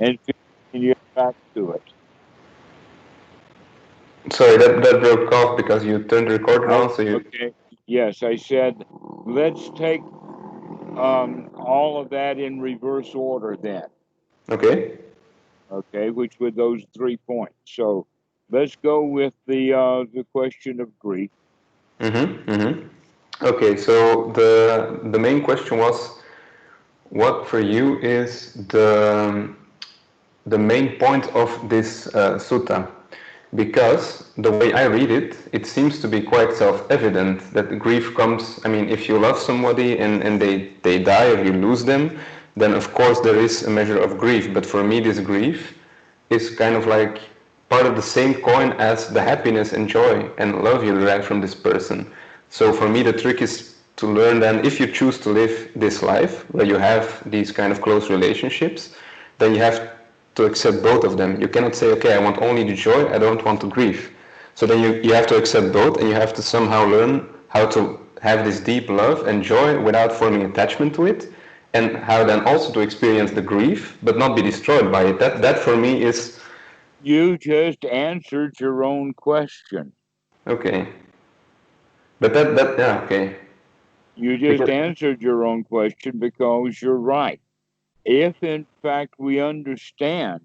and 15 years back to it. Sorry, that broke off because you turned the recorder on, so you... Okay, yes, I said, let's take all of that in reverse order then. Okay. Okay, which were those 3 points. So let's go with the question of grief. Mm-hmm. Mm-hmm. Okay, so the main question was, what for you is the main point of this sutta? Because the way I read it, it seems to be quite self-evident that grief comes. I mean, if you love somebody and they die or you lose them, then of course there is a measure of grief. But for me, this grief is kind of like part of the same coin as the happiness and joy and love you derive from this person. So for me, the trick is to learn then, if you choose to live this life where you have these kind of close relationships, then you have to accept both of them. You cannot say, okay, I want only the joy, I don't want to grieve. So then you have to accept both, and you have to somehow learn how to have this deep love and joy without forming attachment to it, and how then also to experience the grief but not be destroyed by it. That for me is... You just answered your own question. Okay. But that yeah, okay. You just Because... answered your own question because you're right. If in fact we understand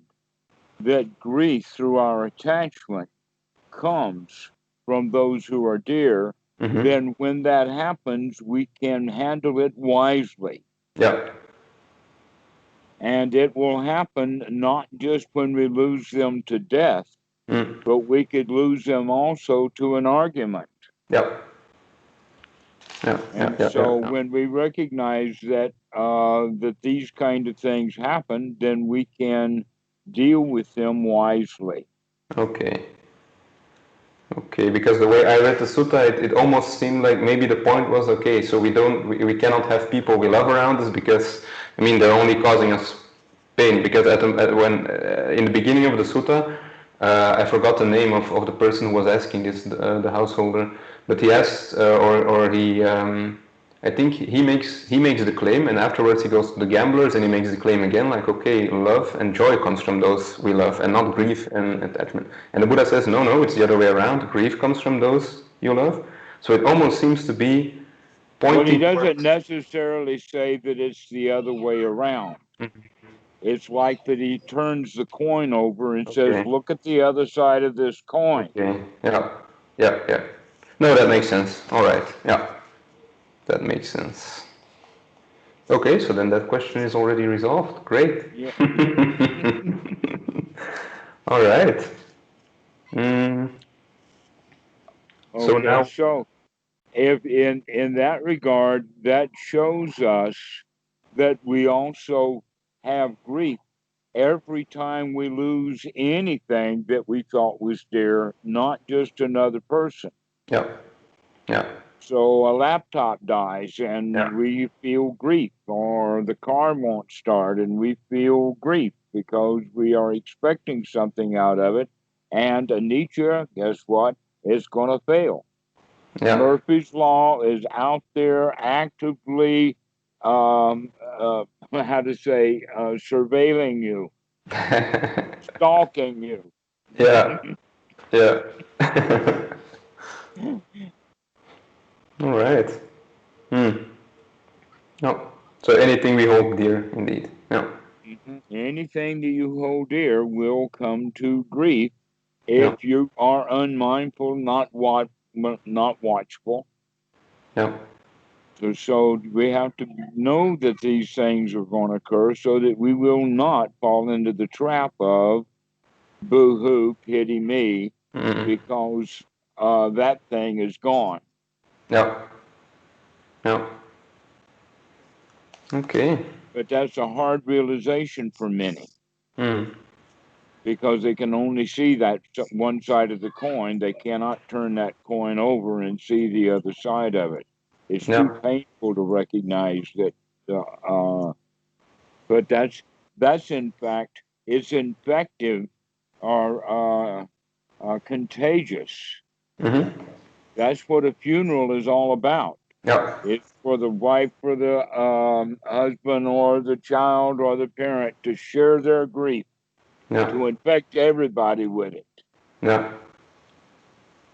that grief through our attachment comes from those who are dear, Mm-hmm. then when that happens, we can handle it wisely. Yeah. And it will happen not just when we lose them to death, Mm. but we could lose them also to an argument. Yeah. Yeah. Yeah. And Yeah. Yeah. so Yeah. when we recognize that these kind of things happen, then we can deal with them wisely. Okay. Okay, because the way I read the sutta, it almost seemed like maybe the point was, okay, so we cannot have people we love around us because, I mean, they're only causing us pain. Because when in the beginning of the sutta, I forgot the name of the person who was asking this, the householder, but he asked, or he, I think he makes the claim, and afterwards he goes to the gamblers and he makes the claim again, like, okay, love and joy comes from those we love, and not grief and attachment. And the Buddha says, no, no, it's the other way around. Grief comes from those you love. So it almost seems to be Well, he pointing doesn't towards... necessarily say that it's the other way around. It's like that he turns the coin over and says, Okay, look at the other side of this coin. okay, yeah, yeah, yeah. No, that makes sense. All right, yeah, that makes sense. Okay, so then that question is already resolved. Great. Yeah. All right. Mm, so Okay. now... So if in that regard, that shows us that we also have grief every time we lose anything that we thought was dear, not just another person. Yeah, yeah, So a laptop dies yeah, and we feel grief, or the car won't start and we feel grief because we are expecting something out of it. And Nietzsche, guess what? It's going to fail. yeah. Murphy's Law is out there actively, how to say, surveilling you, stalking you. Yeah, yeah. All right. Hmm. No. So anything we hold dear, indeed. Yeah, Anything that you hold dear will come to grief yeah, if you are unmindful, not watchful. yeah, So we have to know that these things are going to occur so that we will not fall into the trap of boo hoo, pity me, mm, because that thing is gone. yeah, yeah. Okay. But that's a hard realization for many Mm, because they can only see that one side of the coin. They cannot turn that coin over and see the other side of it. It's too yeah, painful to recognize that. But that's in fact it's infective or contagious. mm-hmm. That's what a funeral is all about. Yeah. It's for the wife, for the husband, or the child, or the parent to share their grief, Yeah. to infect everybody with it, Yeah.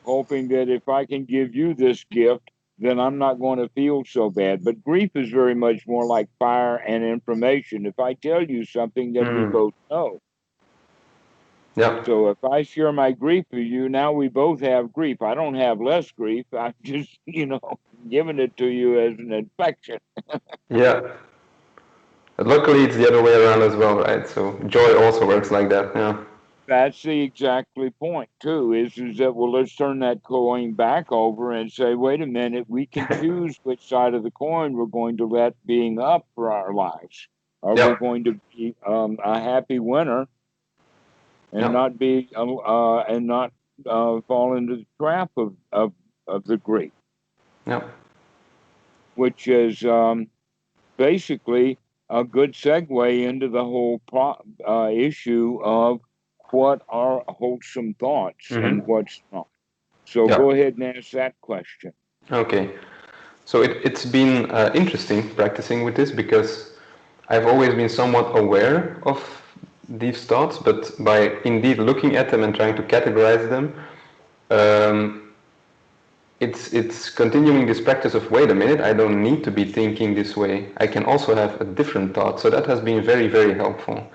hoping that if I can give you this gift, then I'm not going to feel so bad. But grief is very much more like fire and information. If I tell you something, then we Mm. both know. Yeah. So if I share my grief with you, now we both have grief. I don't have less grief. I'm just, giving it to you as an infection. Yeah. But luckily, it's the other way around as well, right? So joy also works like that. Yeah. That's the exactly point too. Is that, well, let's turn that coin back over and say, wait a minute, we can choose which side of the coin we're going to let being up for our lives. Are we Yeah. going to be a happy winner and Yeah. not be and not fall into the trap of the grief, Yeah. which is basically a good segue into the whole issue of what are wholesome thoughts and Mm-hmm. what's not. So Yeah. go ahead and ask that question. Okay. So it's been interesting practicing with this because I've always been somewhat aware of these thoughts, but by indeed looking at them and trying to categorize them, um, it's continuing this practice of wait a minute, I don't need to be thinking this way. I can also have a different thought. So that has been very, very helpful.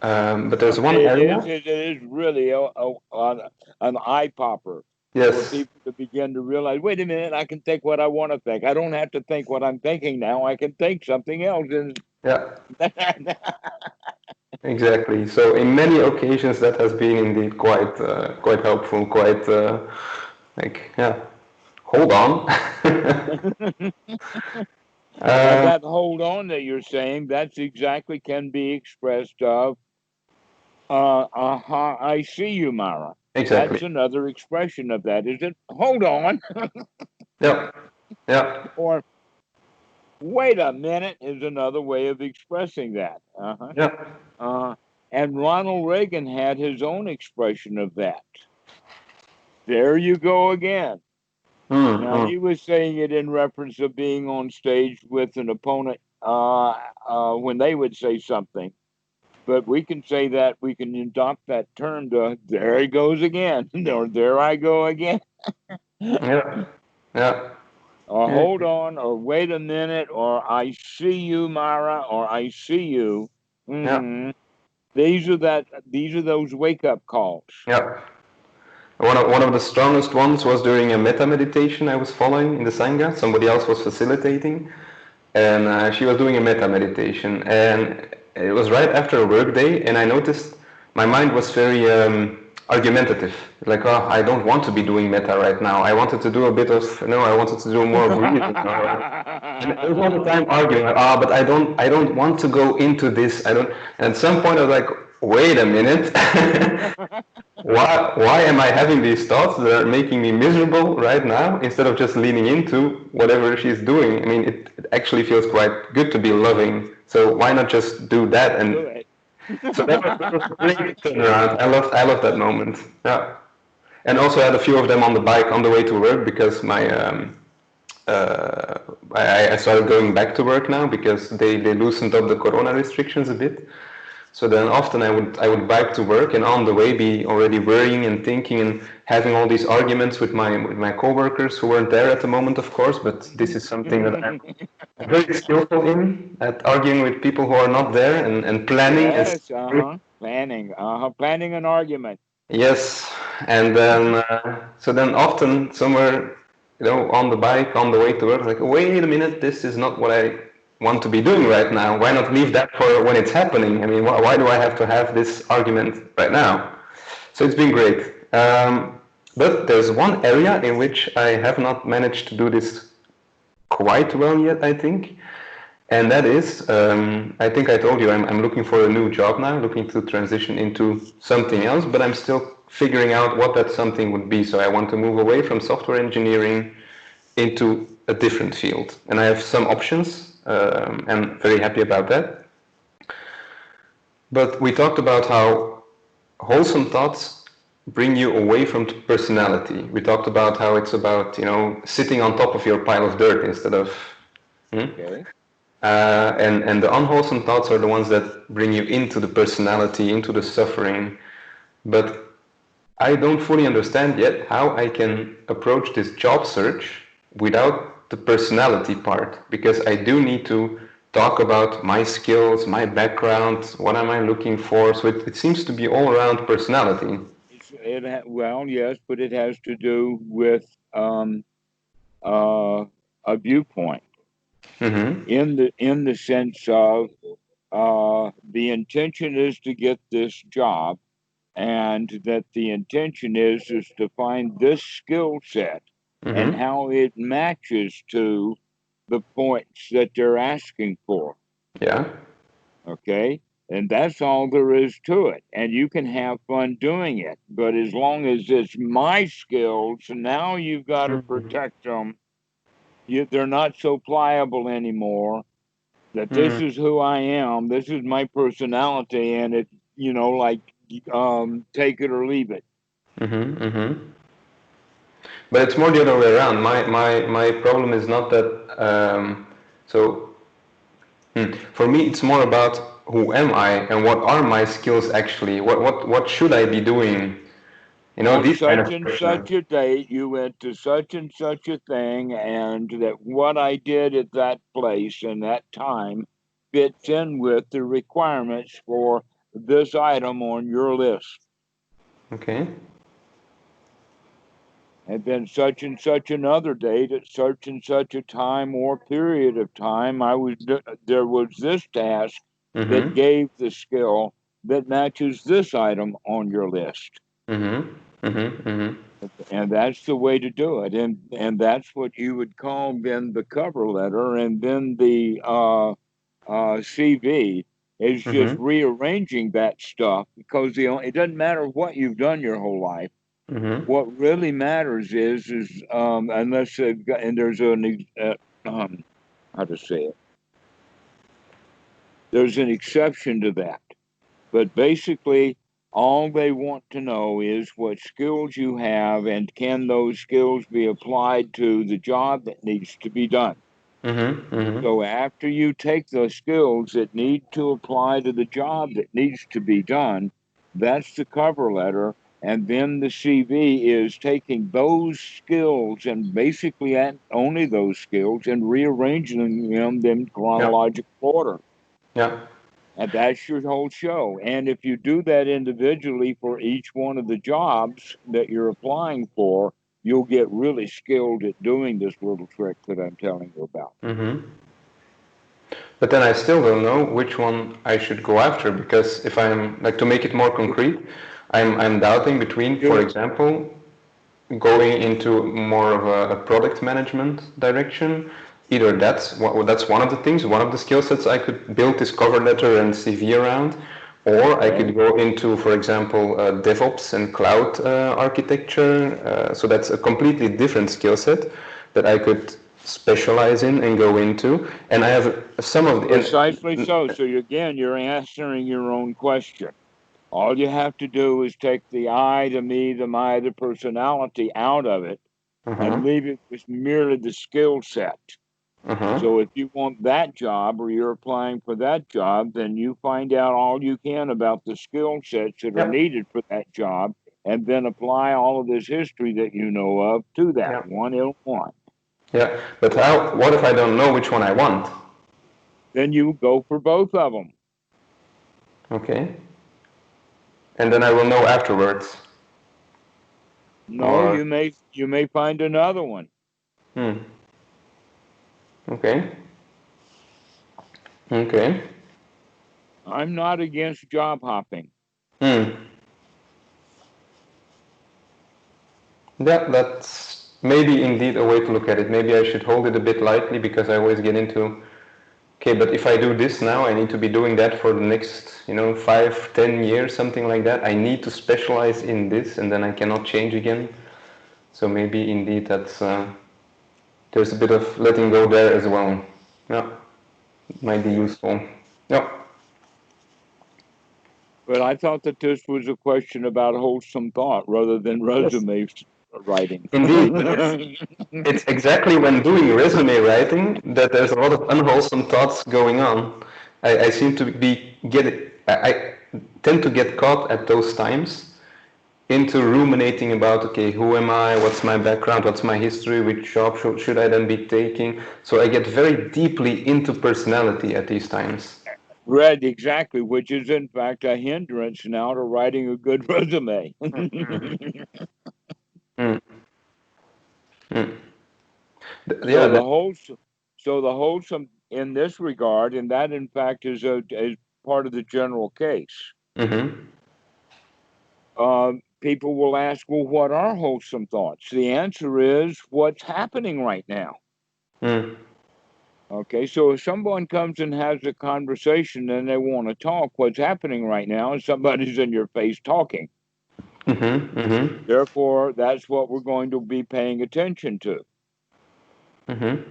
But there's one It is. area. It is really an eye popper for Yes. people to begin to realize. Wait a minute! I can think what I want to think. I don't have to think what I'm thinking now. I can think something else. And Yeah. Exactly. So in many occasions that has been indeed quite helpful. Quite like yeah. Hold on. and um, that hold on that you're saying, that's exactly can be expressed of I see you, Mara. exactly. That's another expression of that. Is it? Hold on, Yeah. Yeah. or wait a minute is another way of expressing that. Yeah. Uh, and Ronald Reagan had his own expression of that. There you go again. Now Mm-hmm. he was saying it in reference of being on stage with an opponent when they would say something. But we can say that we can adopt that term to there he goes again, or there I go again, Yeah. Yeah. or Yeah. hold on, or wait a minute, or I see you, Myra, or I see you. Yeah. hmm These are those wake up calls. Yeah. One of the strongest ones was during a metta meditation I was following in the Sangha. Somebody else was facilitating, and she was doing a metta meditation. And it was right after a work day, and I noticed my mind was very argumentative. Like, oh, I don't want to be doing metta right now. I wanted to do a bit of, no, I wanted to do more breathing. And there was all the time arguing, like, ah, but I don't want to go into this. I don't. And at some point, I was like, wait a minute. Why am I having these thoughts that are making me miserable right now instead of just leaning into whatever she's doing? I mean, it actually feels quite good to be loving. So why not just do that? Do And it. so that was a great turnaround. I love that moment. Yeah. And also I had a few of them on the bike on the way to work because uh, I started going back to work now because they loosened up the corona restrictions a bit. So then often I would bike to work and on the way be already worrying and thinking and having all these arguments with my coworkers who weren't there at the moment, of course. But this is something that I'm very skillful in at arguing with people who are not there and planning and Yes, planning an argument. yes, and then so then often somewhere on the bike on the way to work, like wait a minute, this is not what I want to be doing right now. Why not leave that for when it's happening? I mean, why do I have to have this argument right now? So it's been great. But there's one area in which I have not managed to do this quite well yet, I think. And that is, I think I told you I'm looking for a new job now, looking to transition into something else, but I'm still figuring out what that something would be. So I want to move away from software engineering into a different field. And I have some options, and very happy about that. But we talked about how wholesome thoughts bring you away from personality. We talked about how it's about, sitting on top of your pile of dirt instead of. Okay. And the unwholesome thoughts are the ones that bring you into the personality, into the suffering. But I don't fully understand yet how I can approach this job search without the personality part, because I do need to talk about my skills, my background, what am I looking for. So it seems to be all around personality. Well, yes, but it has to do with uh, a viewpoint Mm-hmm. in the sense of the intention is to get this job, and that the intention is to find this skill set and Mm-hmm. how it matches to the points that they're asking for. Yeah. Okay. And that's all there is to it. And you can have fun doing it. But as long as it's my skills, now you've got to protect them. They're not so pliable anymore. That this Mm-hmm. is who I am. This is my personality. And it, like, take it or leave it. Mm-hmm. Mm-hmm. But it's more the other way around. My problem is not that. So for me, it's more about who am I and what are my skills actually. What should I be doing? On These kind such of and questions. such a date, you went to such and such a thing, and that what I did at that place and that time fits in with the requirements for this item on your list. Okay. And then such and such another date at such and such a time or period of time, there was this task that Mm-hmm. gave the skill that matches this item on your list. Mm-hmm. Mm-hmm. Mm-hmm. And that's the way to do it, and that's what you would call then the cover letter, and then the CV is just Mm-hmm. rearranging that stuff, because it doesn't matter what you've done your whole life. Mm-hmm. What really matters is unless they've got, and there's um, how to say it, there's an exception to that. But basically, all they want to know is what skills you have, and can those skills be applied to the job that needs to be done. Mm-hmm. Mm-hmm. So after you take the skills that need to apply to the job that needs to be done, that's the cover letter. And then the CV is taking those skills, and basically only those skills, and rearranging them in Yeah. chronological order. Yeah. And that's your whole show. And if you do that individually for each one of the jobs that you're applying for, you'll get really skilled at doing this little trick that I'm telling you about. Mm-hmm. But then I still don't know which one I should go after, because if I'm like, to make it more concrete, I'm doubting between, for You, example, going into more of a product management direction. Either that's one of the things, one of the skill sets I could build this cover letter and CV around, or I okay? could go into, for example, DevOps and cloud architecture. So that's a completely different skill set that I could specialize in and go into. And I have some of the, Precisely and, so. So again, you're answering your own question. All you have to do is take the I, the me, the my, the personality out of it, uh-huh, and leave it with merely the skill set. uh-huh, So if you want that job, or you're applying for that job, then you find out all you can about the skill sets that are yep, needed for that job, and then apply all of this history that you know of to that yep, one ill one. yeah. But what if I don't know which one I want? Then you go for both of them. Okay. And then I will know afterwards. No, Or you may find another one. hmm. Okay. Okay. I'm not against job hopping. Hmm. That's maybe indeed a way to look at it. Maybe I should hold it a bit lightly, because I always get into, okay, but if I do this now, I need to be doing that for the next, 5, 10 years, something like that. I need to specialize in this, and then I cannot change again. So maybe indeed there's a bit of letting go there as well. Yeah, might be Okay. useful. Yeah. But I thought that this was a question about wholesome thought rather than Yes, resume writing. indeed. It's exactly when doing resume writing that there's a lot of unwholesome thoughts going on. I seem to be I tend to get caught at those times into ruminating about, okay, who am I, what's my background, what's my history, which job should I then be taking. So I get very deeply into personality at these times. Read exactly, which is in fact a hindrance now to writing a good resume. Mm, mm. So Yeah, the wholesome, so the wholesome in this regard, and that in fact is part of the general case. mm-hmm, People will ask, well, what are wholesome thoughts? The answer is what's happening right now. mm, Okay, so if someone comes and has a conversation and they want to talk, what's happening right now is somebody's in your face talking. mm-hmm, mm-hmm, Therefore, that's what we're going to be paying attention to. mm-hmm,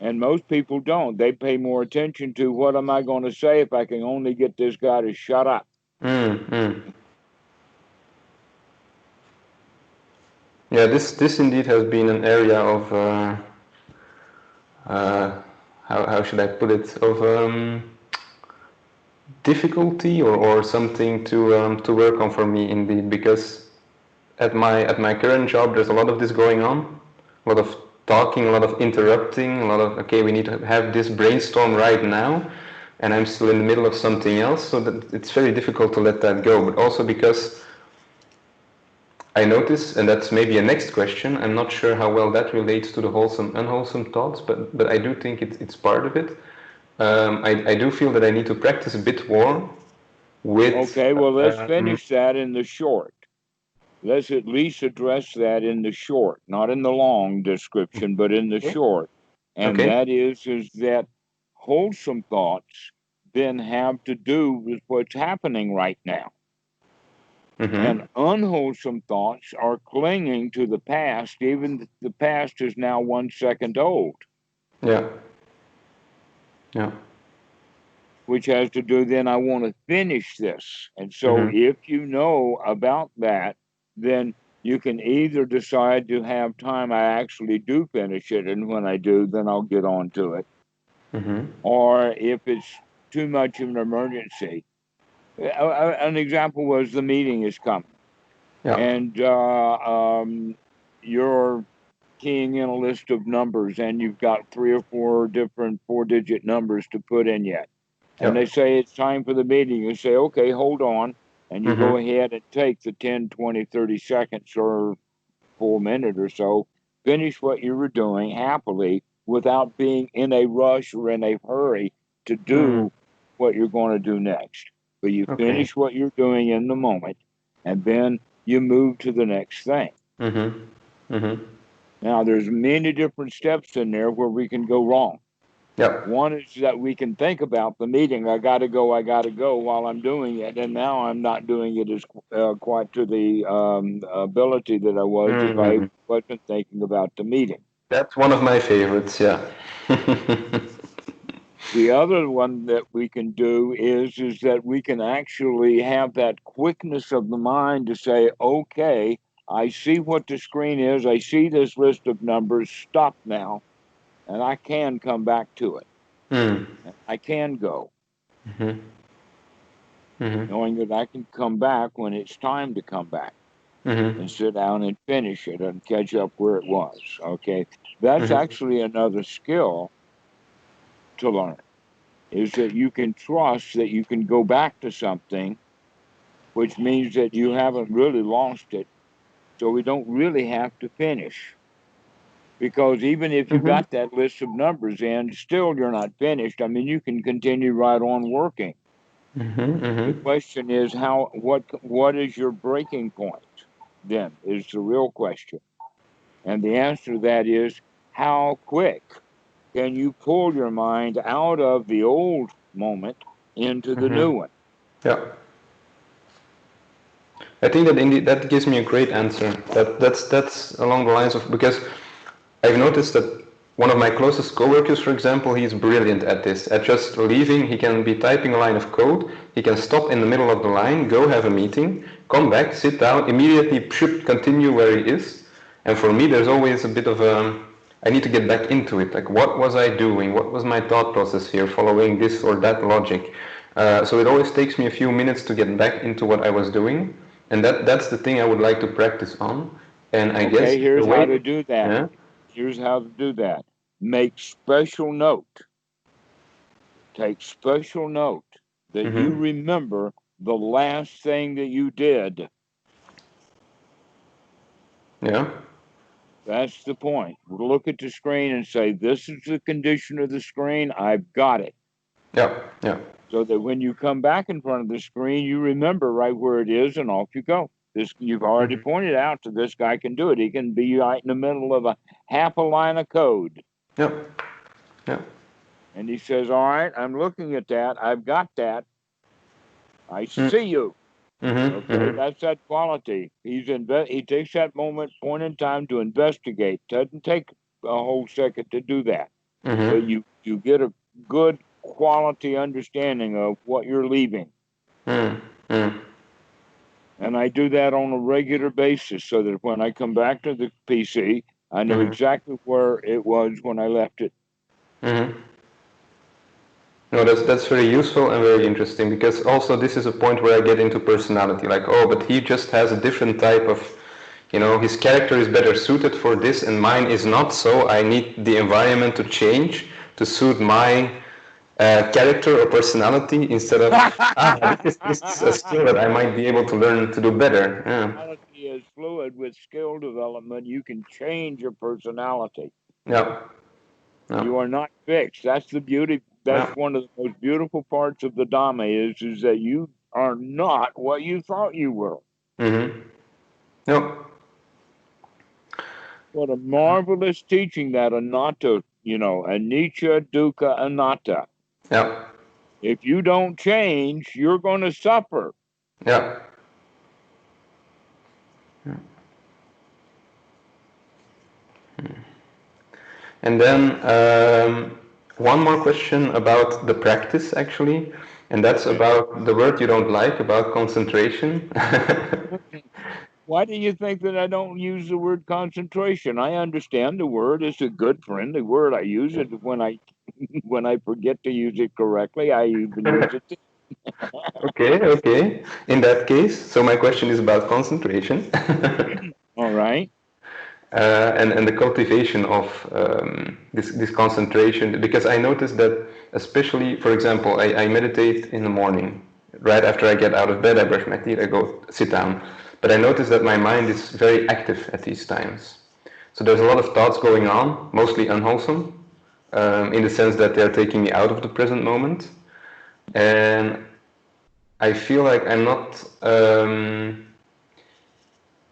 And most people don't. They pay more attention to what am I going to say if I can only get this guy to shut up. mm, mm. Yeah, this indeed has been an area of uh, how should I put it, of difficulty or something to work on for me indeed, because at my current job there's a lot of this going on, a lot of talking, a lot of interrupting, a lot of, okay, we need to have this brainstorm right now, and I'm still in the middle of something else, so that it's very difficult to let that go. But also because I notice, and that's maybe a next question, I'm not sure how well that relates to the wholesome unwholesome thoughts, but I do think it's part of it. I do feel that I need to practice a bit more with Okay, well, let's um, finish that in the short. Let's at least address that in the short, not in the long description, but in the okay, short. And okay, that is that wholesome thoughts then have to do with what's happening right now. And mm-hmm, unwholesome thoughts are clinging to the past, even if the past is now 1 second old, yeah, yeah, which has to do then I want to finish this. And so mm-hmm, if you know about that, then you can either decide to have time I actually do finish it, and when I do, then I'll get on to it. mm-hmm, Or if it's too much of an emergency, an example was the meeting is coming, yeah, and you're keying in a list of numbers, and you've got three or four different 4-digit numbers to put in yet. And yeah, they say it's time for the meeting. You say, okay, hold on. And you go mm-hmm, ahead and take the 10, 20, 30 seconds or full minute or so, finish what you were doing happily without being in a rush or in a hurry to mm, do what you're going to do next. But you okay, finish what you're doing in the moment, and then you move to the next thing. mm-hmm, mm-hmm, Now, there's many different steps in there where we can go wrong. yeah, One is that we can think about the meeting. I got to go while I'm doing it. And now I'm not doing it as quite to the ability that I was if I mm-hmm. wasn't thinking about the meeting. That's one of my favorites, yeah. The other one that we can do is that we can actually have that quickness of the mind to say, okay, I see what the screen is. I see this list of numbers. Stop now. And I can come back to it. Mm, I can go, mm-hmm, mm-hmm, knowing that I can come back when it's time to come back mm-hmm, and sit down and finish it and catch up where it was. Okay. That's mm-hmm, actually another skill to learn, is that you can trust that you can go back to something, which means that you haven't really lost it. So we don't really have to finish. Because even if you mm-hmm, got that list of numbers in, still you're not finished. I mean, you can continue right on working. mm-hmm, The mm-hmm. question is what is your breaking point? Then is the real question. And the answer to that is how quick can you pull your mind out of the old moment into the Mm-hmm. new one? Yeah, I think that indeed that gives me a great answer. That's along the lines of, because I've noticed that one of my closest coworkers, for example, he's brilliant at this. At just leaving, he can be typing a line of code. He can stop in the middle of the line, go have a meeting, come back, sit down, immediately continue where he is. And for me, there's always a bit of a, I need to get back into it. Like, what was I doing? What was my thought process here, following this or that logic? So it always takes me a few minutes to get back into what I was doing, and that's the thing I would like to practice on. And I guess Okay, the here's how way, to do that. yeah, Here's how to do that. Make special note. Take special note that you remember the last thing that you did. yeah, That's the point. Look at the screen and say, this is the condition of the screen. I've got it. yeah, yeah. So that when you come back in front of the screen, you remember right where it is and off you go. This you've already pointed out that this guy can do it. He can be right in the middle of a half a line of code. Yeah, yeah. And he says, all right, I'm looking at that. I've got that. I see you. Okay, that's that quality. He takes that point in time to investigate. Doesn't take a whole second to do that. But you get a good quality understanding of what you're leaving. And I do that on a regular basis so that when I come back to the PC, I know exactly where it was when I left it. No, that's very useful and very interesting, because also this is a point where I get into personality. Like, oh, but he just has a different type of, his character is better suited for this and mine is not, so I need the environment to change to suit my character or personality, instead of, this is a skill that I might be able to learn to do better. Yeah. Personality is fluid. With skill development, you can change your personality. Yeah. Yeah. You are not fixed. That's the beauty. That's one of the most beautiful parts of the Dhamma is that you are not what you thought you were. Yep. What a marvelous teaching, that anatta, anicca, dukkha, anatta. Yeah. If you don't change, you're going to suffer. Yeah. And then one more question about the practice, actually, and that's about the word you don't like, about concentration. Why do you think that I don't use the word concentration? I understand the word is a good friendly word. I use it when I when I forget to use it correctly. I even use it. Okay. In that case, so my question is about concentration. All right. And the cultivation of this concentration, because I noticed that, especially, for example, I meditate in the morning. Right after I get out of bed, I brush my teeth, I go sit down. But I notice that my mind is very active at these times. So there's a lot of thoughts going on, mostly unwholesome, in the sense that they're taking me out of the present moment. And I feel like I'm not,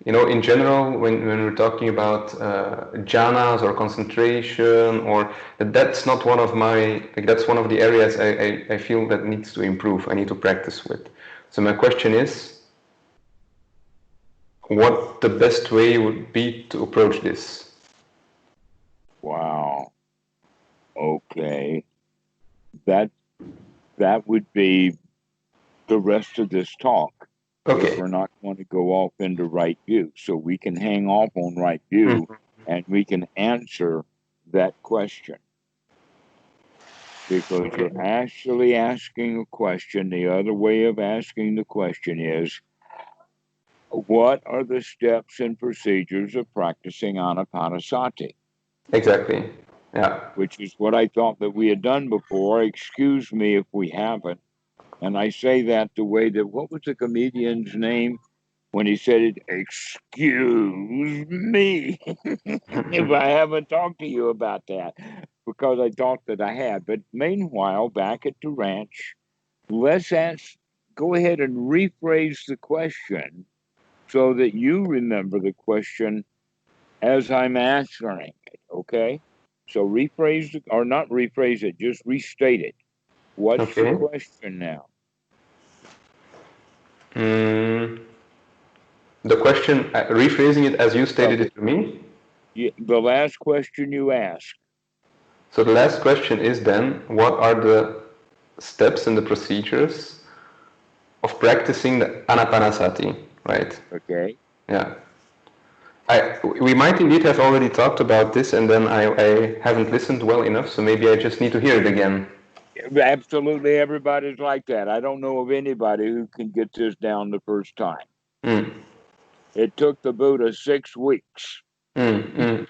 in general, when we're talking about jhanas or concentration, or that's not one of my, like, that's one of the areas I feel that needs to improve, I need to practice with. So my question is, what the best way would be to approach this? Wow. Okay. That would be the rest of this talk. Okay. If we're not going to go off into right view. So we can hang off on right view and we can answer that question. Because you're actually asking a question. The other way of asking the question is, what are the steps and procedures of practicing Anapanasati? Exactly. Yeah. Which is what I thought that we had done before. Excuse me if we haven't. And I say that the way that, what was the comedian's name when he said it? Excuse me if I haven't talked to you about that, because I thought that I had. But meanwhile, back at the ranch, let's go ahead and rephrase the question so that you remember the question as I'm answering it, okay? So rephrase it, or not rephrase it, just restate it. What's the question now? The question, rephrasing it as you stated it to me. The last question you asked. So the last question is then, what are the steps and the procedures of practicing the Anapanasati, right? Okay. Yeah. We might indeed have already talked about this, and then I haven't listened well enough, so maybe I just need to hear it again. Absolutely, everybody's like that. I don't know of anybody who can get this down the first time. Mm. It took the Buddha 6 weeks. Mm,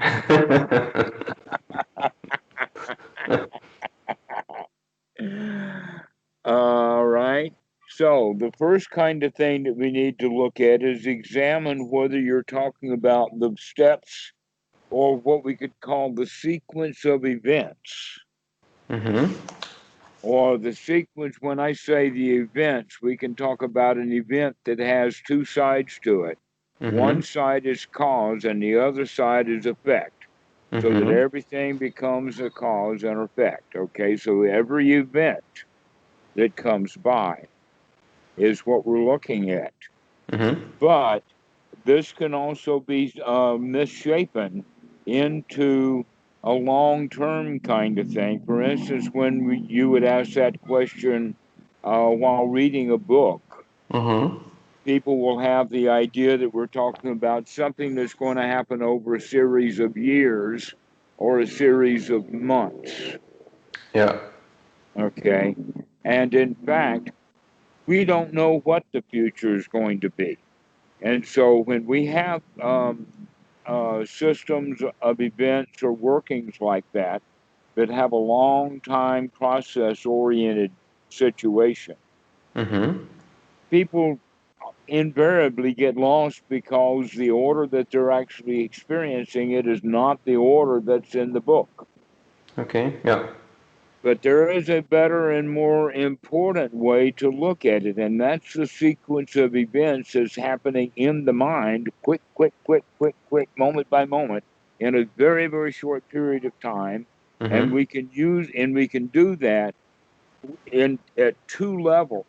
All right. So, the first kind of thing that we need to look at is examine whether you're talking about the steps or what we could call the sequence of events. mm-hmm. Or the sequence, when I say the events, we can talk about an event that has two sides to it. Mm-hmm. One side is cause and the other side is effect, so that Mm-hmm. everything becomes a cause and effect. Okay, so every event that comes by is what we're looking at. Mm-hmm. But this can also be misshapen into a long term kind of thing. For instance, when you would ask that question while reading a book, Mm-hmm. people will have the idea that we're talking about something that's going to happen over a series of years or a series of months. Yeah. Okay. And in fact, we don't know what the future is going to be. And so when we have systems of events or workings like that that have a long time process oriented situation, Mm-hmm. people invariably get lost because the order that they're actually experiencing it is not the order that's in the book. Okay. Yeah. But there is a better and more important way to look at it, and that's the sequence of events that's happening in the mind, quick, quick, quick, quick, quick, moment by moment, in a very, very short period of time. And Mm-hmm. we can do that in at two levels.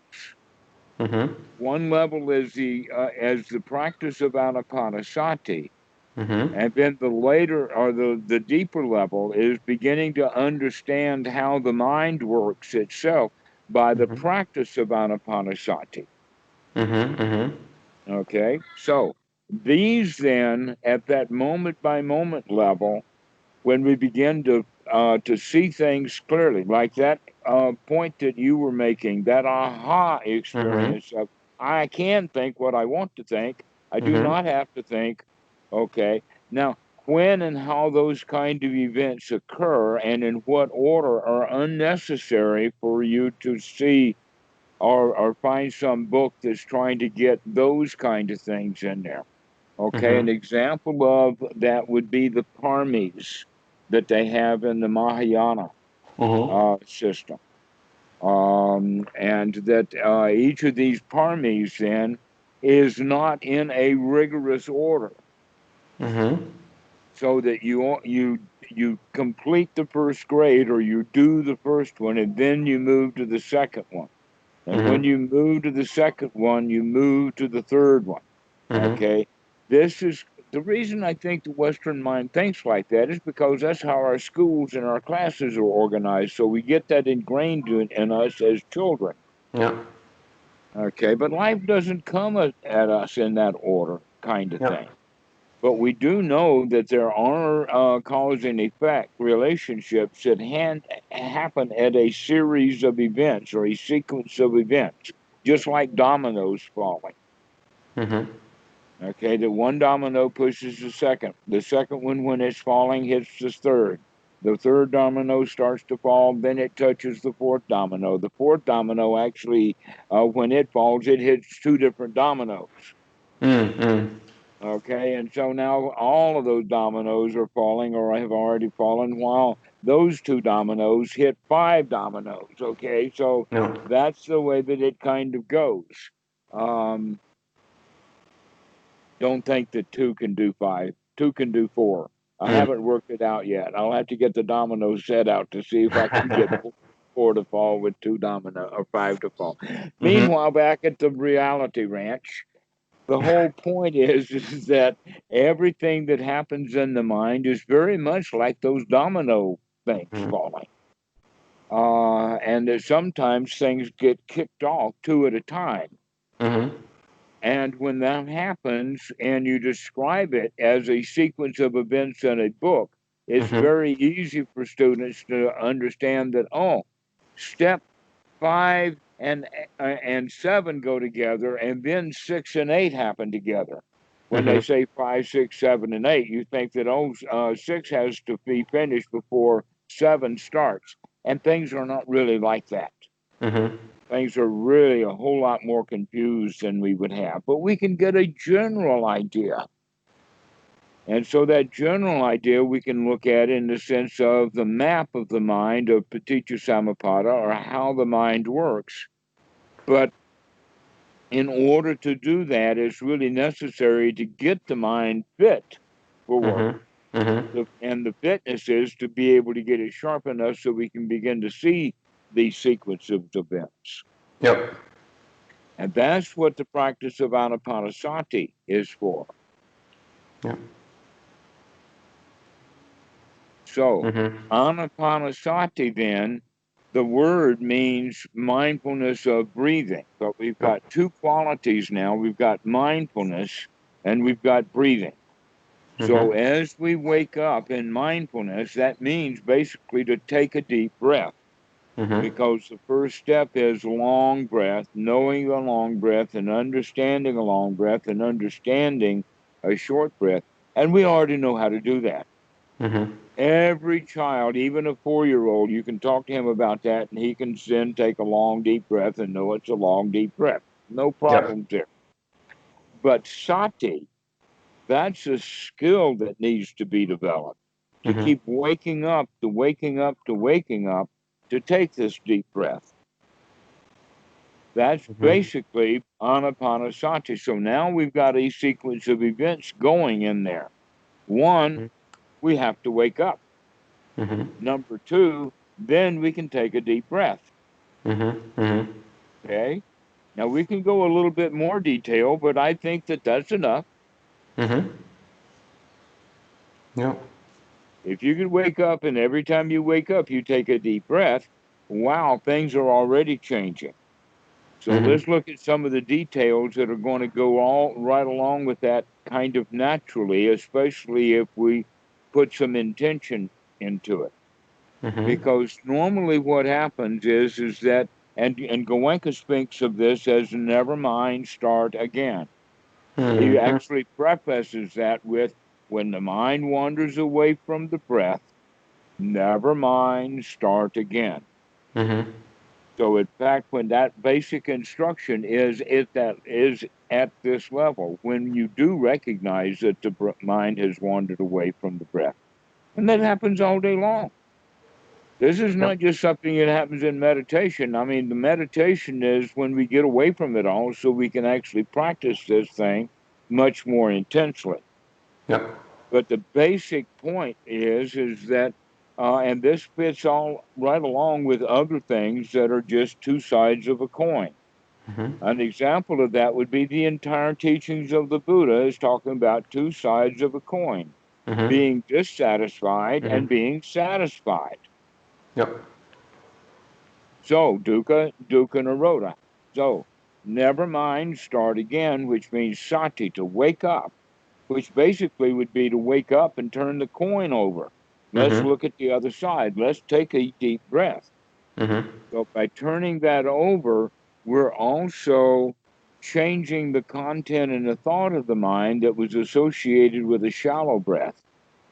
Mm-hmm. One level is the as the practice of Anapanasati, Mm-hmm. and then the later or the deeper level is beginning to understand how the mind works itself by the Mm-hmm. practice of Anapanasati. Mm-hmm. Mm-hmm. Okay, so these then at that moment by moment level, when we begin to see things clearly, like that point that you were making, that aha Mm-hmm. experience of I can think what I want to think. I do Mm-hmm. not have to think. Okay, now when and how those kind of events occur and in what order are unnecessary for you to see or find some book that's trying to get those kind of things in there. Okay, an Mm-hmm. example of that would be the parmis that they have in the Mahayana Mm-hmm. system. And that each of these parmis then is not in a rigorous order, Mm-hmm. so that you complete the first grade or you do the first one and then you move to the second one. And when Mm-hmm. you move to the second one, you move to the third one. Mm-hmm. Okay. This is the reason I think the Western mind thinks like that is because that's how our schools and our classes are organized. So we get that ingrained in us as children. Yeah. Okay. But life doesn't come at us in that order kind of Yeah. thing. But we do know that there are cause and effect relationships that happen at a series of events or a sequence of events, just like dominoes falling. Mm-hmm. Okay, the one domino pushes the second. The second one, when it's falling, hits the third. The third domino starts to fall, then it touches the fourth domino. The fourth domino actually, when it falls, it hits two different dominoes. Mm-hmm. Okay, and so now all of those dominoes are falling or have already fallen, while those two dominoes hit five dominoes. Okay, so No. that's the way that it kind of goes. Um, don't think that two can do five, two can do four. I Mm. haven't worked it out yet. I'll have to get the domino set out to see if I can get four to fall with two domino or five to fall. Mm-hmm. Meanwhile, back at the reality ranch, the whole point is that everything that happens in the mind is very much like those domino things Mm-hmm. falling. And that sometimes things get kicked off two at a time. Mm-hmm. And when that happens and you describe it as a sequence of events in a book, it's Mm-hmm. very easy for students to understand that, oh, step 5 and 7 go together, and then 6 and 8 happen together. When they Mm-hmm. say 5, 6, 7, and 8, you think that, oh, 6 has to be finished before 7 starts. And things are not really like that. Mm-hmm. Things are really a whole lot more confused than we would have, but we can get a general idea. And so that general idea we can look at in the sense of the map of the mind of Paticca Samuppada, or how the mind works. But in order to do that, it's really necessary to get the mind fit for work. Mm-hmm. Mm-hmm. And the fitness is to be able to get it sharp enough so we can begin to see these sequence of events. Yep. And that's what the practice of Anapanasati is for. Yep. So, Mm-hmm. Anapanasati, then, the word means mindfulness of breathing. But we've Yep. got two qualities now. We've got mindfulness and we've got breathing. So, Mm-hmm. as we wake up in mindfulness, that means basically to take a deep breath, Mm-hmm. because the first step is long breath, knowing the long breath and understanding a long breath and understanding a short breath. And we already know how to do that. Mm-hmm. Every child, even a 4-year-old, you can talk to him about that, and he can then take a long, deep breath and know it's a long, deep breath. No Yep. problems there. But sati, that's a skill that needs to be developed, to Mm-hmm. keep waking up, to waking up, to waking up, to take this deep breath. That's Mm-hmm. basically Anapanasati. So now we've got a sequence of events going in there. One, we have to wake up. Mm-hmm. Number two, then we can take a deep breath. Mm-hmm. Mm-hmm. Okay. Now we can go a little bit more detail, but I think that that's enough. Mm-hmm. Yep. If you could wake up and every time you wake up, you take a deep breath, wow, things are already changing. So Mm-hmm. let's look at some of the details that are going to go all right along with that kind of naturally, especially if we put some intention into it. Mm-hmm. Because normally what happens is that, and Goenka speaks of this as never mind, start again. He Mm-hmm. actually prefaces that with, when the mind wanders away from the breath, never mind, start again. Mm-hmm. So in fact, when that basic instruction is at this level, when you do recognize that the mind has wandered away from the breath, and that happens all day long. This is Yep. not just something that happens in meditation. I mean, the meditation is when we get away from it all, so we can actually practice this thing much more intensely. Yep. But the basic point is that, and this fits all right along with other things that are just two sides of a coin. Mm-hmm. An example of that would be the entire teachings of the Buddha is talking about two sides of a coin, Mm-hmm. being dissatisfied Mm-hmm. and being satisfied. Yep. So, dukkha, dukkha nirodha. So, never mind, start again, which means sati, to wake up, which basically would be to wake up and turn the coin over. Let's Mm-hmm. look at the other side. Let's take a deep breath. Mm-hmm. So, by turning that over, we're also changing the content and the thought of the mind that was associated with a shallow breath.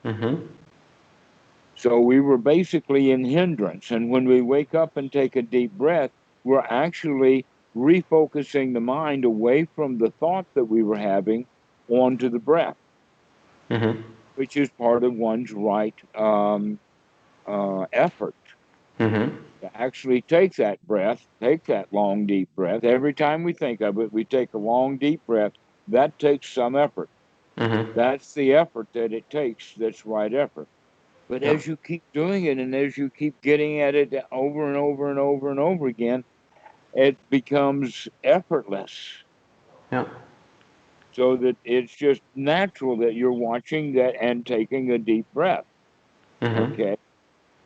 Mm-hmm. So we were basically in hindrance. And when we wake up and take a deep breath, we're actually refocusing the mind away from the thought that we were having onto the breath, Mm-hmm. which is part of one's right effort Mm-hmm. to actually take that breath, take that long, deep breath. Every time we think of it, we take a long, deep breath. That takes some effort. Mm-hmm. That's the effort that it takes, that's right effort. But Yep. as you keep doing it and as you keep getting at it over and over and over and over again, it becomes effortless. Yep. So that it's just natural that you're watching that and taking a deep breath. Mm-hmm. Okay.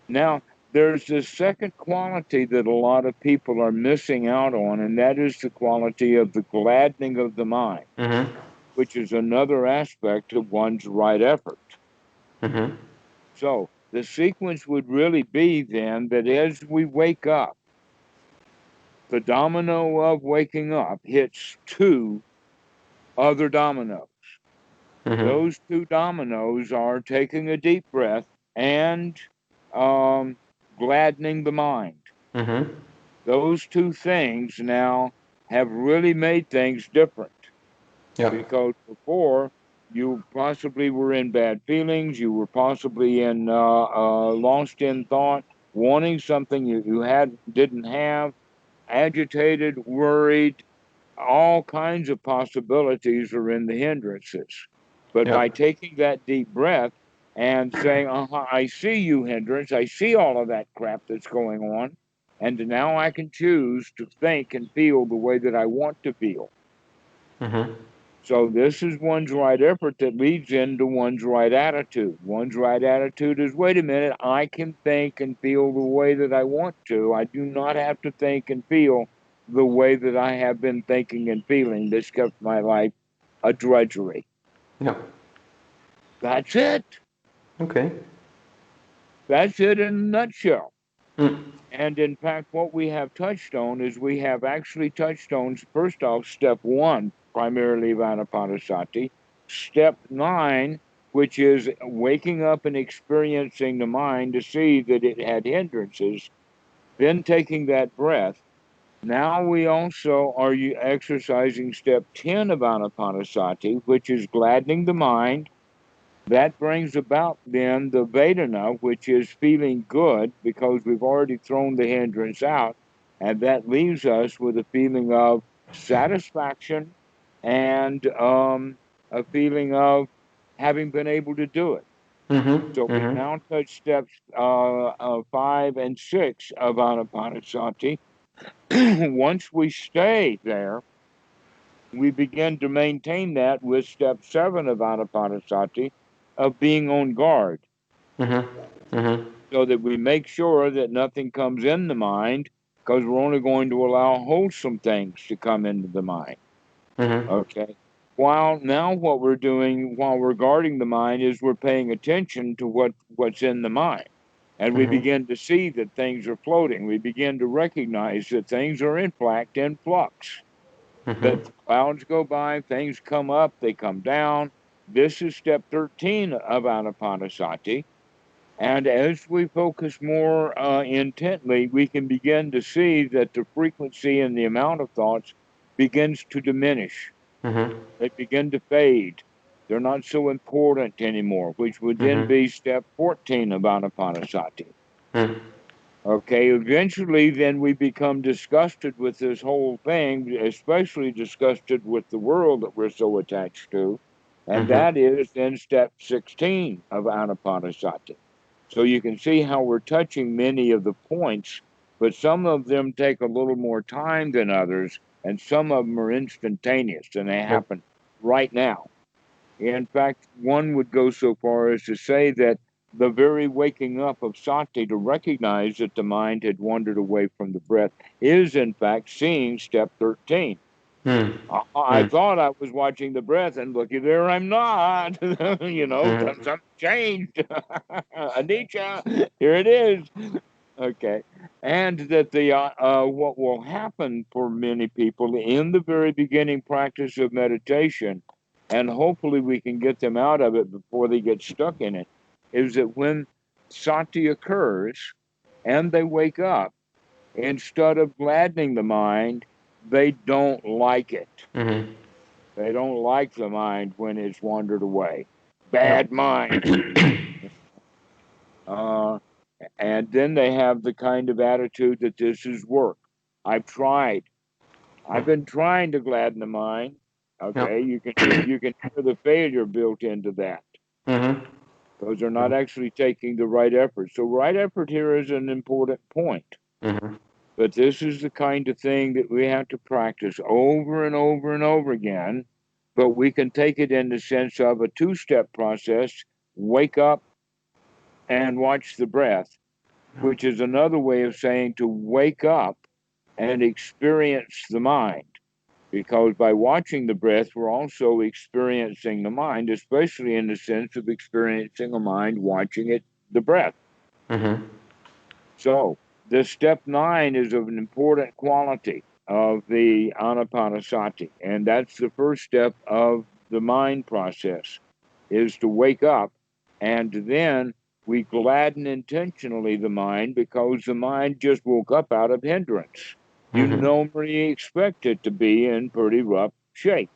Now, there's this second quality that a lot of people are missing out on, and that is the quality of the gladdening of the mind, Mm-hmm. which is another aspect of one's right effort. Mm-hmm. So the sequence would really be then that as we wake up, the domino of waking up hits two other dominoes. Mm-hmm. Those two dominoes are taking a deep breath and um, gladdening the mind. Mm-hmm. Those two things now have really made things different Yeah. because before you possibly were in bad feelings, you were possibly in lost in thought, wanting something you had didn't have, agitated, worried, all kinds of possibilities are in the hindrances. But Yeah. by taking that deep breath and saying, I see you, hindrance, I see all of that crap that's going on, and now I can choose to think and feel the way that I want to feel. Mm-hmm. So this is one's right effort that leads into one's right attitude. One's right attitude is, wait a minute, I can think and feel the way that I want to. I do not have to think and feel the way that I have been thinking and feeling. This kept my life a drudgery. Yeah. That's it. Okay. That's it in a nutshell. Mm. And in fact, what we have touched on is we have actually touched on, first off, step one, primarily of Anapanasati, step nine, which is waking up and experiencing the mind to see that it had hindrances, then taking that breath. Now we also are you exercising step 10 of Anapanasati, which is gladdening the mind. That brings about then the Vedana, which is feeling good because we've already thrown the hindrance out. And that leaves us with a feeling of satisfaction and a feeling of having been able to do it. So Mm-hmm. we've Mm-hmm. now touched steps 5 and 6 of Anapanasati. Once we stay there, we begin to maintain that with step 7 of Anapanasati of being on guard Mm-hmm. Mm-hmm. so that we make sure that nothing comes in the mind because we're only going to allow wholesome things to come into the mind. Mm-hmm. Okay. While now what we're doing while we're guarding the mind is we're paying attention to what's in the mind. And we Mm-hmm. begin to see that things are floating. We begin to recognize that things are in fact in flux, Mm-hmm. that the clouds go by, things come up, they come down. This is step 13 of Anapanasati. And as we focus more intently, we can begin to see that the frequency and the amount of thoughts begins to diminish. Mm-hmm. They begin to fade. They're not so important anymore, which would then Mm-hmm. be step 14 of Anapanasati. Mm. Okay, eventually, then we become disgusted with this whole thing, especially disgusted with the world that we're so attached to. And Mm-hmm. that is then step 16 of Anapanasati. So you can see how we're touching many of the points, but some of them take a little more time than others, and some of them are instantaneous and they Yep. happen right now. In fact, one would go so far as to say that the very waking up of sati to recognize that the mind had wandered away from the breath is, in fact, seeing step 13. Mm. I Mm. thought I was watching the breath, and looky there, I'm not. Mm-hmm. Something changed. Anicca, here it is. Okay. And that what will happen for many people in the very beginning practice of meditation, and hopefully we can get them out of it before they get stuck in it, is that when sati occurs and they wake up, instead of gladdening the mind, they don't like it. Mm-hmm. They don't like the mind when it's wandered away. Yep. Bad mind. Uh, and then they have the kind of attitude that this is work. I've tried. I've Yep. been trying to gladden the mind. Yep. Okay, you can hear the failure built into that Mm-hmm. because they're not actually taking the right effort. So right effort here is an important point. Mm-hmm. But this is the kind of thing that we have to practice over and over and over again. But we can take it in the sense of a two-step process: wake up and watch the breath. which is another way of saying to wake up and experience the mind. Because by watching the breath, we're also experiencing the mind, especially in the sense of experiencing a mind watching it, the breath. Mm-hmm. So, this step 9 is of an important quality of the Anapanasati, and that's the first step of the mind process, is to wake up, and then we gladden intentionally the mind because the mind just woke up out of hindrance. You Mm-hmm. normally expect it to be in pretty rough shape,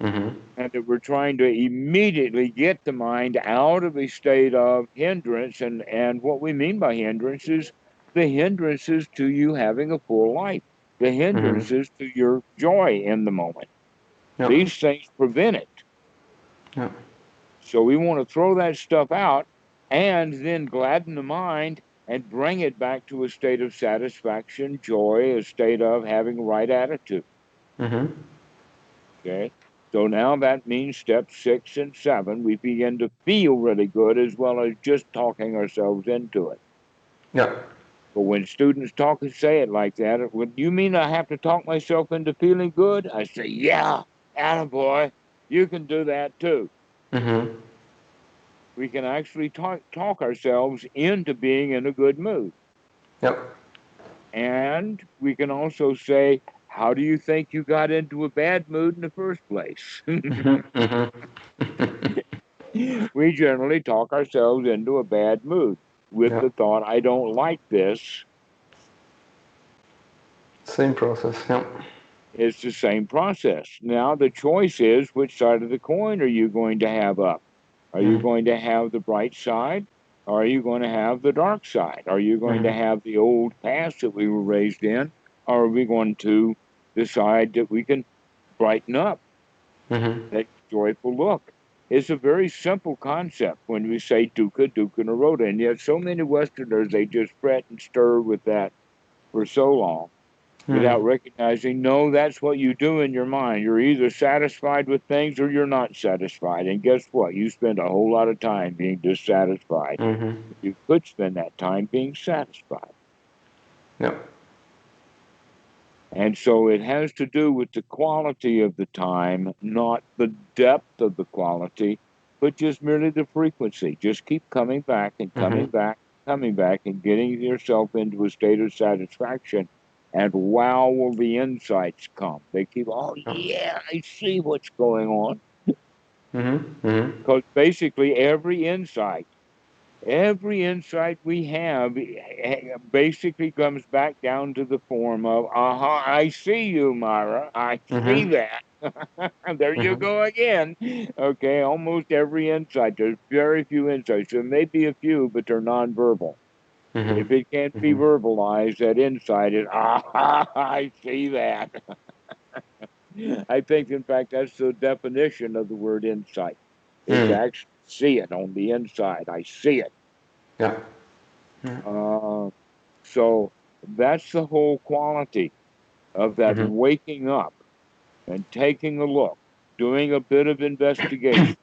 Mm-hmm. and that we're trying to immediately get the mind out of a state of hindrance. And what we mean by hindrance is the hindrances to you having a full life, the Mm-hmm. hindrances to your joy in the moment. Yeah. These things prevent it. Yeah. So we want to throw that stuff out and then gladden the mind and bring it back to a state of satisfaction, joy, a state of having right attitude. Mm-hmm. Okay. So now that means step 6 and 7, we begin to feel really good as well as just talking ourselves into it. Yeah. But when students talk and say it like that, "What you mean I have to talk myself into feeling good?" I say, yeah, attaboy, you can do that too. Mm-hmm. We can actually talk ourselves into being in a good mood. Yeah. And we can also say, how do you think you got into a bad mood in the first place? Mm-hmm. Mm-hmm. We generally talk ourselves into a bad mood with Yeah. the thought, I don't like this. Same process. Yeah. It's the same process. Now, the choice is, which side of the coin are you going to have up? Are you Mm-hmm. going to have the bright side? Or are you going to have the dark side? Are you going to Mm-hmm. have the old past that we were raised in? Or are we going to decide that we can brighten up, Mm-hmm. that joyful look? It's a very simple concept when we say dukkha, dukkha, nirodha. And yet, so many Westerners, they just fret and stir with that for so long without Mm-hmm. recognizing, no, that's what you do in your mind. You're either satisfied with things or you're not satisfied. And guess what? You spend a whole lot of time being dissatisfied. Mm-hmm. You could spend that time being satisfied. Yeah. And so it has to do with the quality of the time, not the depth of the quality, but just merely the frequency. Just keep coming back and Mm-hmm. coming back, coming back, and getting yourself into a state of satisfaction. And wow, will the insights come? They keep, oh, Yeah. yeah, I see what's going on. Mm-hmm. Mm-hmm. Because basically, every insight we have basically comes back down to the form of, I see you, Myra. I see Mm-hmm. that. There you Mm-hmm. go again. Okay, almost every insight. There's very few insights. There may be a few, but they're nonverbal. If Mm-hmm. it can't be Mm-hmm. verbalized, that insight is, I see that. I think, in fact, that's the definition of the word insight, is to Mm. actually see it on the inside. I see it. Yeah. Yeah. Uh, So that's the whole quality of that Mm-hmm. waking up and taking a look, doing a bit of investigation.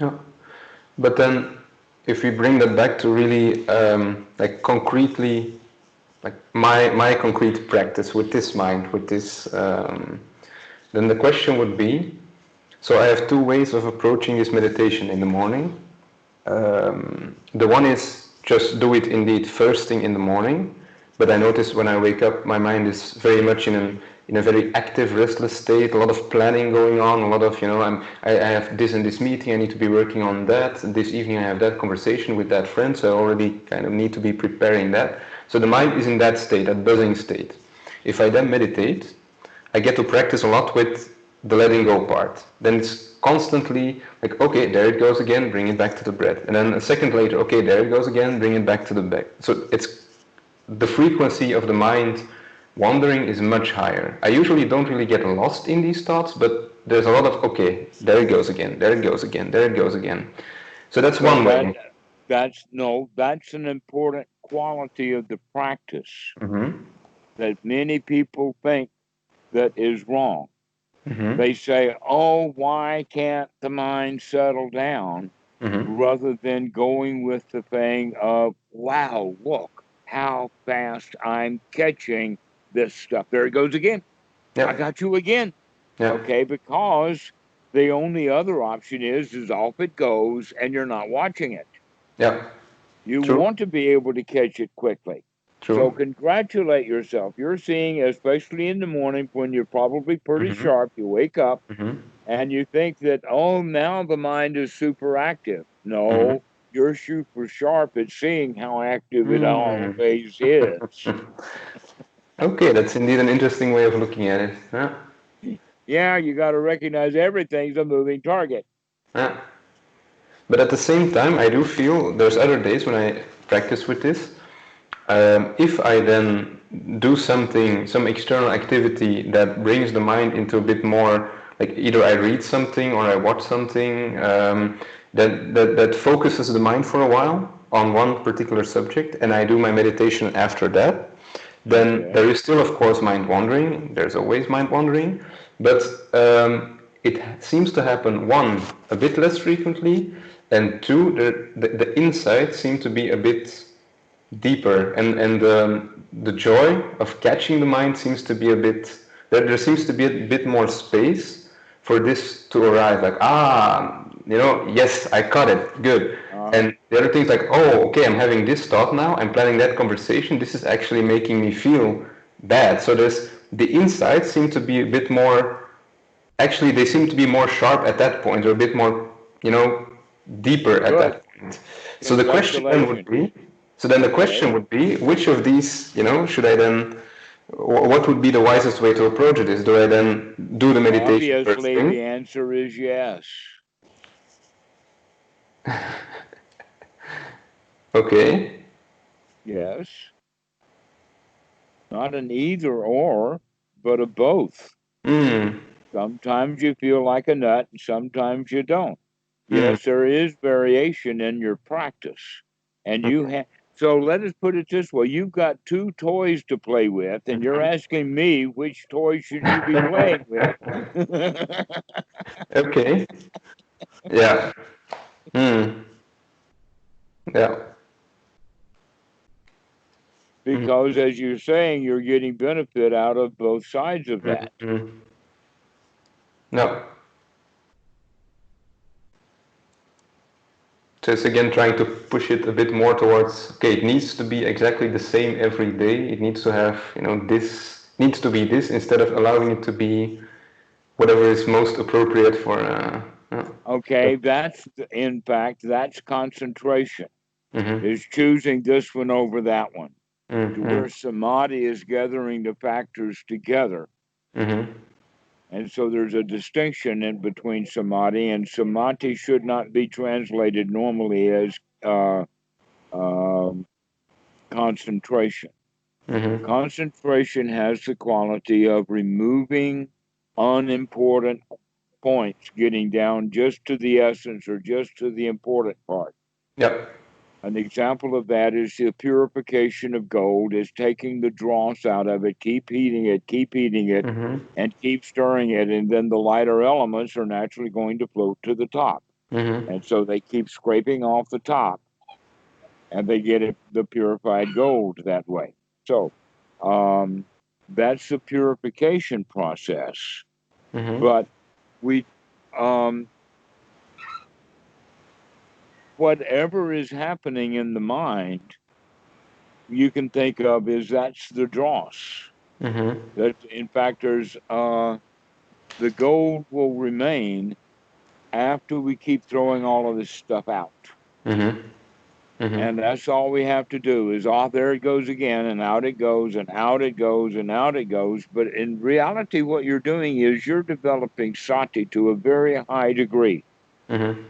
Yeah. But then, if we bring that back to really like concretely, like my concrete practice with this mind, with this, then the question would be: so I have two ways of approaching this meditation in the morning. The one is just do it indeed first thing in the morning, but I notice when I wake up, my mind is very much in a very active, restless state. A lot of planning going on. A lot of I have this and this meeting. I need to be working on that. And this evening I have that conversation with that friend. So I already kind of need to be preparing that. So the mind is in that state, that buzzing state. If I then meditate, I get to practice a lot with the letting go part. Then it's constantly like, okay, there it goes again, bring it back to the breath. And then a second later, okay, there it goes again, bring it back to the back. So it's the frequency of the mind wandering is much higher. I usually don't really get lost in these thoughts, but there's a lot of, okay, there it goes again, there it goes again, there it goes again. So that's Well, one way. that's no, that's an important quality of the practice Mm-hmm. that many people think that is wrong. Mm-hmm. They say, "Oh, why can't the mind settle down?" rather than going with the thing of, wow, look how fast I'm catching this stuff. There it goes again. I Yeah. got you again. Yeah. Okay, because the only other option is off it goes and you're not watching it. Yeah. You True. want to be able to catch it quickly. So True. congratulate yourself. You're seeing, especially in the morning when you're probably pretty Mm-hmm. sharp, you wake up Mm-hmm. and you think that, oh, now the mind is super active. Mm-hmm. No, you're super sharp at seeing how active it Mm. always is. Okay, that's indeed an interesting way of looking at it. Yeah. Yeah, you got to recognize everything's a moving target. Yeah. But at the same time, I do feel there's other days when I practice with this. If I then do something, some external activity that brings the mind into a bit more, like either I read something or I watch something, that focuses the mind for a while on one particular subject, and I do my meditation after that, then Okay. there is still, of course, mind wandering. There's always mind wandering, but it seems to happen, one, a bit less frequently, and two, the insights seem to be a bit deeper, and the joy of catching the mind seems to be a bit, there seems to be a bit more space for this to arrive, like, yes, I caught it, good. Uh-huh. And the other thing is like, oh, okay, I'm having this thought now, I'm planning that conversation, this is actually making me feel bad. So there's, the insights seem to be a bit more, actually they seem to be more sharp at that point, or a bit more, deeper at Good. that point. So the question then would Congratulations. be, so then the question Okay. would be, which of these, should I then, what would be the wisest way to approach it? Is, do I then do the meditation first Obviously, thing? the answer is yes. Okay. Yes. Not an either or, but a both. Mm, Sometimes you feel like a nut, and sometimes you don't. mm, Yes, there is variation in your practice. And you okay. have, so let us put it this way, you've got two toys to play with, and you're asking me which toy should you be playing with. Okay. Yeah. Mm, yeah. Mm, Because as you're saying, you're getting benefit out of both sides of mm, that. mm. No. So it's again trying to push it a bit more towards, okay, it needs to be exactly the same every day. It needs to have, this needs to be this, instead of allowing it to be whatever is most appropriate for. Okay, in fact, that's concentration, Mm-hmm. is choosing this one over that one, to Mm-hmm. where samadhi is gathering the factors together. Mm-hmm. And so there's a distinction in between samadhi, and samadhi should not be translated normally as um concentration. Mm-hmm. Concentration has the quality of removing unimportant points, getting down just to the essence or just to the important part. Yep. An example of that is the purification of gold, is taking the dross out of it, keep heating it, Mm-hmm. and keep stirring it, and then the lighter elements are naturally going to float to the top. Mm-hmm. And so they keep scraping off the top, and they get the purified gold that way. So um, that's the purification process. Mm-hmm. But we, um, whatever is happening in the mind, you can think of is that's the dross. Mm-hmm. That in fact, there's the gold will remain after we keep throwing all of this stuff out. Mm-hmm. Mm-hmm. And that's all we have to do is off there it goes again, and out it goes, and out it goes, and out it goes. But in reality, what you're doing is you're developing sati to a very high degree. Mm-hmm.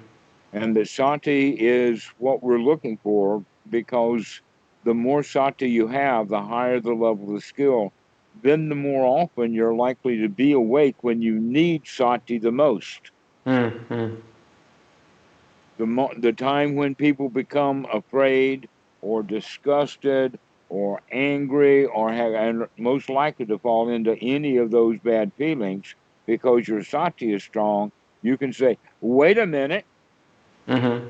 And the sati is what we're looking for, because the more sati you have, the higher the level of skill. Then the more often you're likely to be awake when you need sati the most. Mm-hmm. The time when people become afraid or disgusted or angry or have, and most likely to fall into any of those bad feelings, because your sati is strong, you can say, wait a minute, Mm-hmm.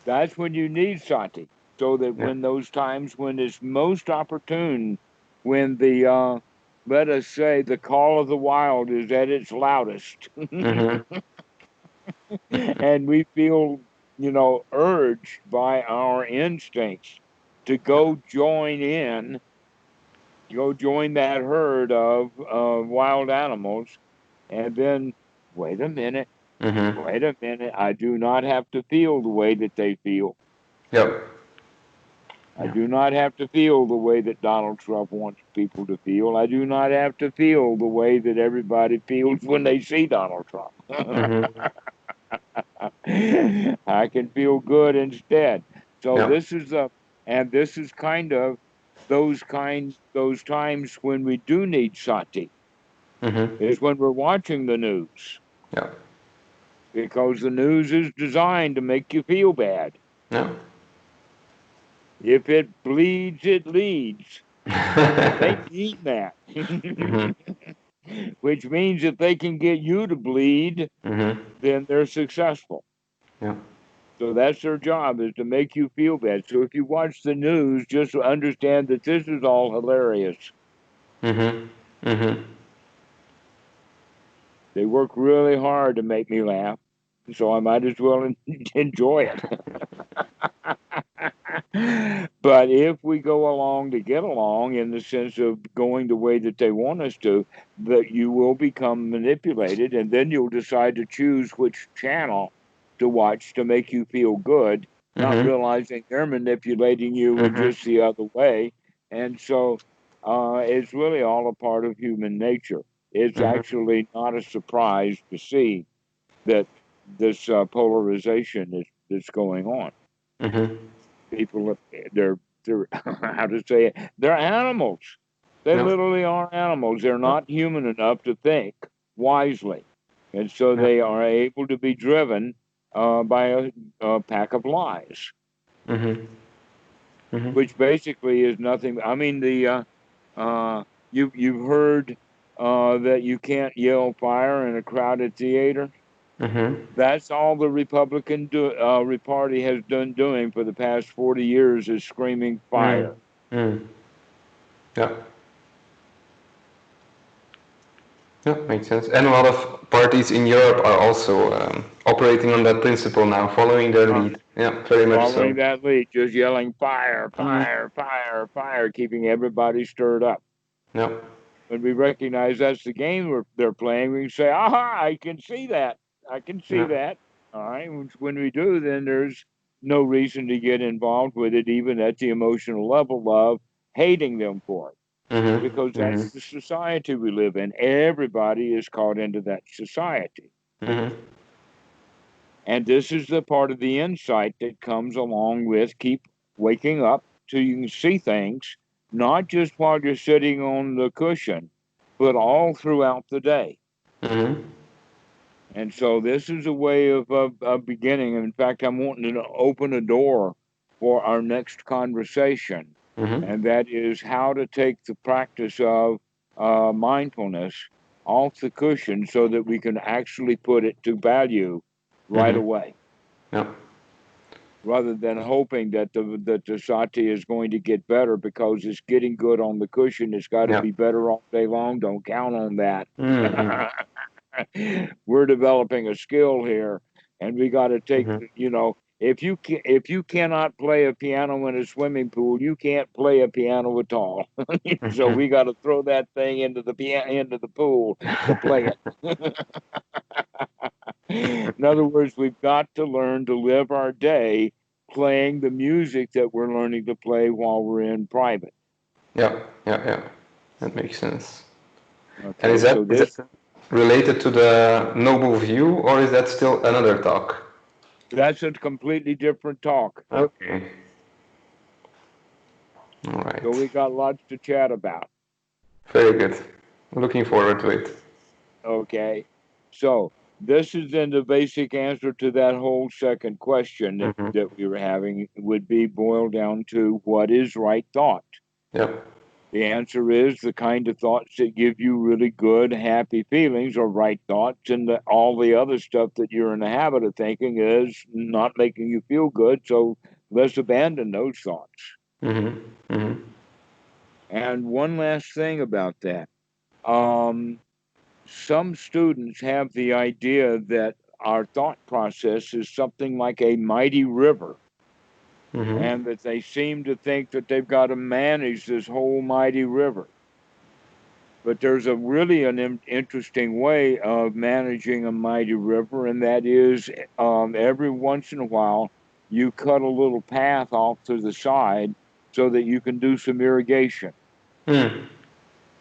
That's when you need sati. So that Yeah. when those times when it's most opportune, when the let us say the call of the wild is at its loudest, Mm-hmm. and we feel, urged by our instincts to go join that herd of wild animals, and then wait a minute, Mm-hmm. I do not have to feel the way that they feel. Yep. I Yeah. do not have to feel the way that Donald Trump wants people to feel. I do not have to feel the way that everybody feels when they see Donald Trump. Mm-hmm. I can feel good instead. So Yeah. this is kind of those times when we do need sati Mm-hmm. is when we're watching the news, Yeah. because the news is designed to make you feel bad. Yeah. If it bleeds, it leads. They mean that. Mm-hmm. Which means if they can get you to bleed, Mm-hmm. then they're successful. Yeah. So that's their job, is to make you feel bad. So if you watch the news, just understand that this is all hilarious. Mm-hmm. Mm-hmm. They work really hard to make me laugh, so I might as well enjoy it. But if we go along to get along, in the sense of going the way that they want us to, that you will become manipulated, and then you'll decide to choose which channel to watch to make you feel good, not Mm-hmm. realizing they're manipulating you in Mm-hmm. just the other way. And so it's really all a part of human nature. It's Mm-hmm. actually not a surprise to see that this polarization is that's going on. Mm-hmm. People, they're how to say it, they're animals. They Yeah. literally are animals. They're Yeah. not human enough to think wisely, and so Yeah. they are able to be driven by a pack of lies, Mm-hmm. Mm-hmm. which basically is nothing. I mean, the you've heard that you can't yell fire in a crowded theater. Mm-hmm. That's all the Party has done doing for the past 40 years, is screaming Mm. fire. Mm. Yeah. Yeah, makes sense. And a lot of parties in Europe are also operating on that principle now, following their Uh, lead. Yeah, very much Following so. that lead, just yelling fire, Mm. fire, fire, fire, keeping everybody stirred up. Yeah. When we recognize that's the game they're playing, we can say, aha, I can see that. I can see Yeah. that. All right. When we do, then there's no reason to get involved with it, even at the emotional level of hating them for it, because Mm-hmm. Mm-hmm. that's the society we live in. Everybody is caught into that society. Mm-hmm. And this is the part of the insight that comes along with keep waking up so you can see things, not just while you're sitting on the cushion, but all throughout the day. Mm-hmm. And so this is a way of beginning. In fact, I'm wanting to open a door for our next conversation, Mm-hmm. and that is how to take the practice of mindfulness off the cushion so that we can actually put it to value right Mm-hmm. away, Yeah. rather than hoping that the sati is going to get better because it's getting good on the cushion. It's got to Yeah. be better all day long. Don't count on that. Mm-hmm. We're developing a skill here, and we got to take, Mm-hmm. if you cannot play a piano in a swimming pool, you can't play a piano at all. So Mm-hmm. we got to throw that thing into the pool to play it. In other words, we've got to learn to live our day playing the music that we're learning to play while we're in private. Yeah. Yeah. Yeah. That makes sense. And Okay, so is that this related to the noble view, or is that still another talk? that's a completely different talk. Okay. All So right. we got lots to chat about. Very good. Looking forward to it. Okay. So this is then the basic answer to that whole second question Mm-hmm. that we were having, would be boiled down to what is right thought. Yep. The answer is the kind of thoughts that give you really good, happy feelings or right thoughts, and all the other stuff that you're in the habit of thinking is not making you feel good. So let's abandon those thoughts. Mm-hmm. Mm-hmm. And one last thing about that. Um, some students have the idea that our thought process is something like a mighty river, Mm-hmm. and that they seem to think that they've got to manage this whole mighty river. But there's a really interesting way of managing a mighty river, and that is every once in a while you cut a little path off to the side so that you can do some irrigation. Mm.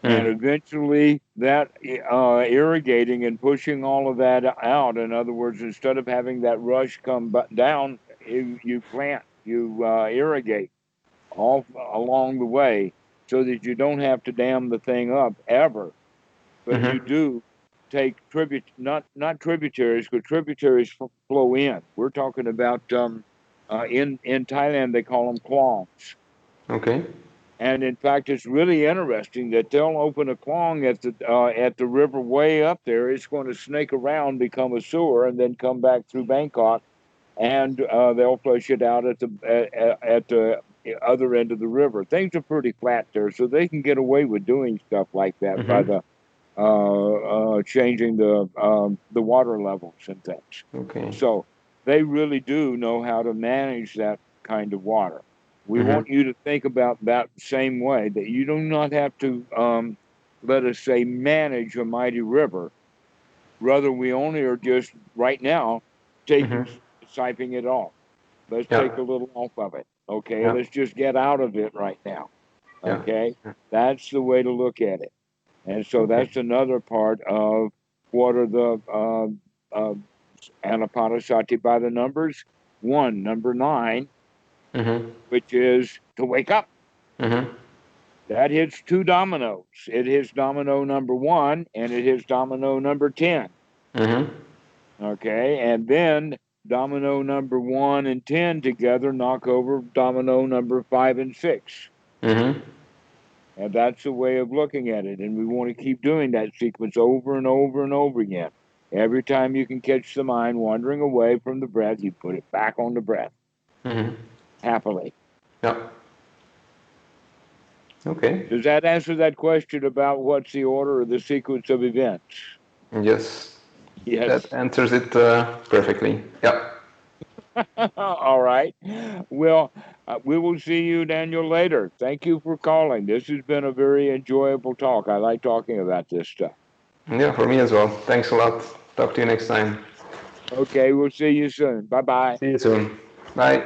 And Mm. eventually, that irrigating and pushing all of that out, in other words, instead of having that rush come down, you plant, you irrigate all along the way so that you don't have to dam the thing up ever, but you Mm-hmm. do take not tributaries, but tributaries flow in. We're talking about in Thailand they call them klongs. Okay. And in fact, it's really interesting that they'll open a clong at the river way up there. It's going to snake around, become a sewer, and then come back through Bangkok, and they'll flush it out at the other end of the river. Things are pretty flat there, so they can get away with doing stuff like that by Mm-hmm. the changing the water levels and things. Okay. So they really do know how to manage that kind of water. We Mm-hmm. want you to think about that same way, that you do not have to, let us say, manage a mighty river. Rather, we only are just right now taking, Mm-hmm. siphoning it off. Let's Yeah. take a little off of it. Okay. Yeah. Let's just get out of it right now. Yeah. Okay. Yeah. That's the way to look at it. And so Okay. that's another part of what are the Anapanasati by the numbers. One, number nine, Mm-hmm. which is to wake up. Mm-hmm. That hits two dominoes. It hits domino number one and it hits domino number 10. Mm-hmm. Okay. And then domino number one and 10 together knock over domino number five and six. Mm-hmm. And that's a way of looking at it. And we want to keep doing that sequence over and over and over again. Every time you can catch the mind wandering away from the breath, you put it back on the breath Mm-hmm. happily. Yeah. Okay. Does that answer that question about what's the order or the sequence of events? Yes. That Yes. answers it perfectly. Yeah. All right. Well, we will see you, Daniel, later. Thank you for calling. This has been a very enjoyable talk. I like talking about this stuff. Yeah, for me as well. Thanks a lot. Talk to you next time. Okay, we'll see you soon. Bye bye. See you soon. Bye.